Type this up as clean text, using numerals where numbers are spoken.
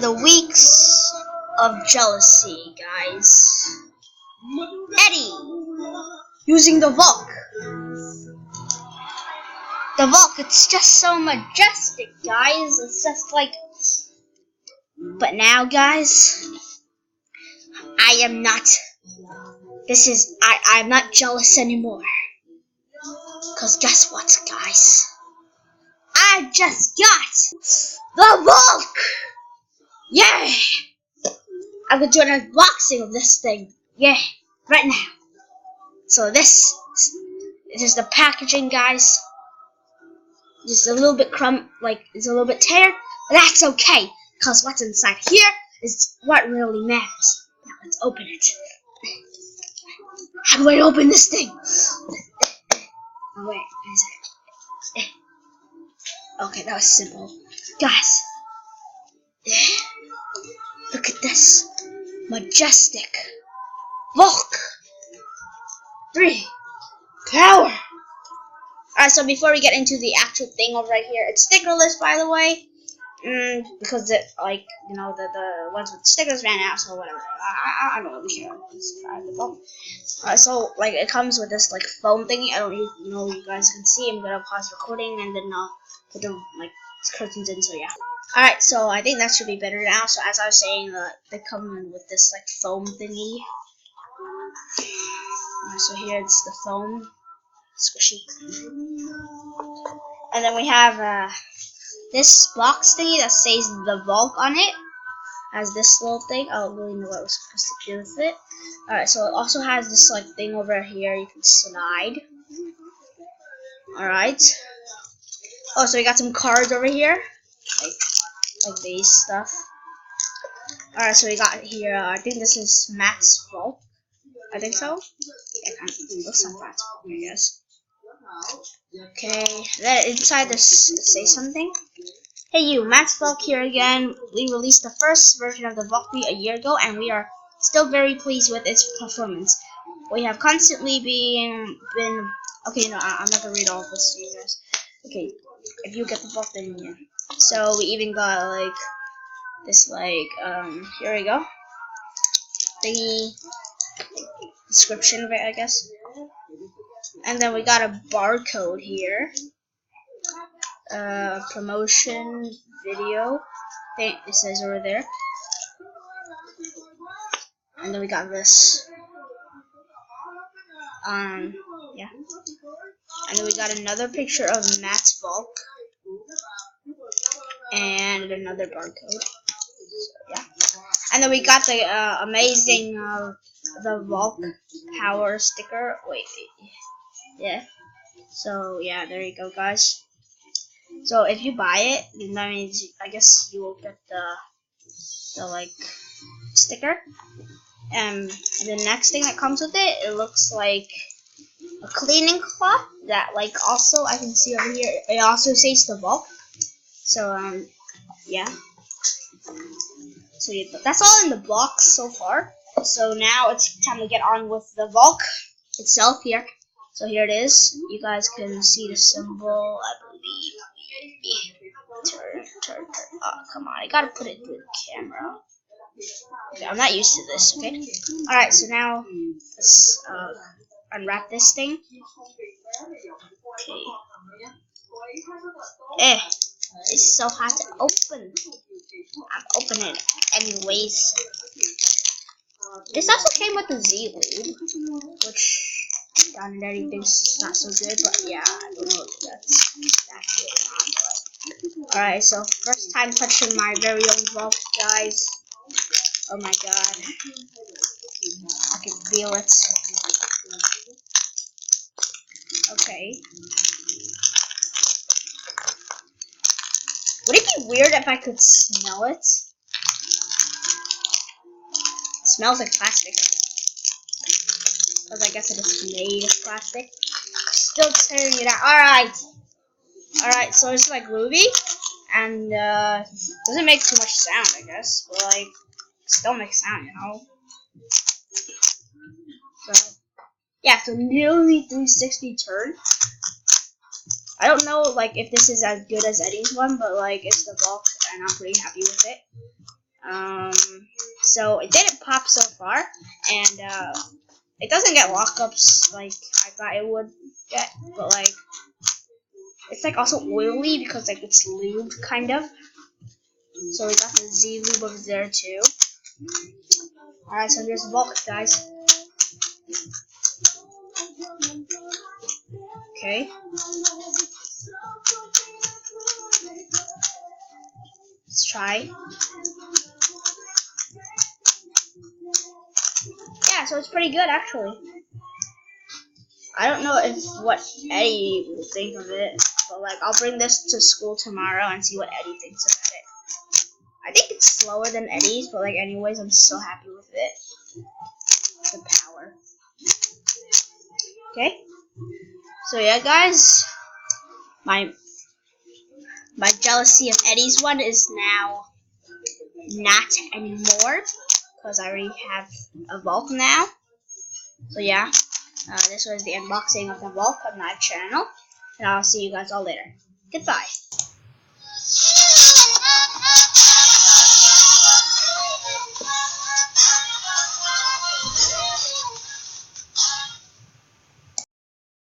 the weeks of jealousy, guys. Eddie using the Valk. The Valk, it's just so majestic, guys. It's just like. But now, guys, I am not. I'm not jealous anymore. Cause guess what, guys? I just got the Valk! Yeah! I'm gonna do an unboxing of this thing. Yeah, right now. So this is the packaging, guys. Just a little bit it's a little bit teared, but that's okay. Cause what's inside here is what really matters. Now let's open it. How do I open this thing? Oh wait, is it? Okay, that was simple. Guys, look at this. Majestic Valk3 Power. Alright, so before we get into the actual thing over right here, it's stickerless, by the way. Because it, like, you know, the ones with stickers ran out, so whatever. I don't really care. So, like, it comes with this, like, foam thingy. I don't even know if you guys can see. I'm gonna pause recording and then put the, like, curtains in, so yeah. Alright, so I think that should be better now. So, as I was saying, they come in with this, like, foam thingy. So, here it's the foam. Squishy. And then we have, this box thingy that says the Valk on it. Has this little thing. I don't really know what we're supposed to do with it. Alright, so it also has this like thing over here you can slide. Alright. Oh, so we got some cards over here. Like these stuff. Alright, so we got here, I think this is Matt's Valk. I think so. Yeah, kind of looks like Matt's Valk, I guess. Okay, then inside this say something. Hey you, Matt's Valk here again. We released the first version of the Valk3 a year ago, and we are still very pleased with its performance. We have constantly been okay. No, I'm not gonna read all of this to you guys. Okay, if you get the Valk, then yeah. So we even got like this, like here we go. The description of it, I guess. And then we got a barcode here. Promotion video. I think it says over there. And then we got this. Yeah. And then we got another picture of Matt's Valk. And another barcode. So, yeah. And then we got the amazing the Valk Power sticker. Wait. Yeah. So yeah, there you go, guys. So if you buy it, then that means I guess you will get the like sticker. And the next thing that comes with it, it looks like a cleaning cloth that like also I can see over here. It also says the Valk. So yeah. So yeah, that's all in the box so far. So now it's time to get on with the Valk itself here. So here it is. You guys can see the symbol, I believe. Turn. Oh, come on. I gotta put it through the camera. Okay, I'm not used to this, okay? Alright, so now let's unwrap this thing. Okay. It's so hard to open. I'm opening it anyways. This also came with the Z-Lube, which Don and Daddy thinks not so good, but yeah, I don't know if that's good or not. Alright, so first time touching my very own Valk, guys. Oh my god. I can feel it. Okay. Would it be weird if I could smell it? It smells like plastic. Because I guess it is made of plastic. Still tearing it out. Alright, so it's like Ruby. And doesn't make too much sound, I guess. But like, still makes sound, you know? So, yeah, so nearly 360 turn. I don't know, like, if this is as good as Eddie's one, but like, it's the Valk, and I'm pretty happy with it. So it didn't pop so far, and it doesn't get lockups like I thought it would get, but like it's like also oily because like it's lubed kind of. So we got the Z lube over there too. Alright, so here's Valk, guys. Okay. Let's try. Yeah, so it's pretty good actually. I don't know if what Eddie will think of it, but like I'll bring this to school tomorrow and see what Eddie thinks about it. I think it's slower than Eddie's, but like anyways, I'm so happy with it. The power. Okay. So yeah, guys, my jealousy of Eddie's one is now not anymore because I already have a Valk now. So yeah, this was the unboxing of the Valk on my channel, and I'll see you guys all later. Goodbye.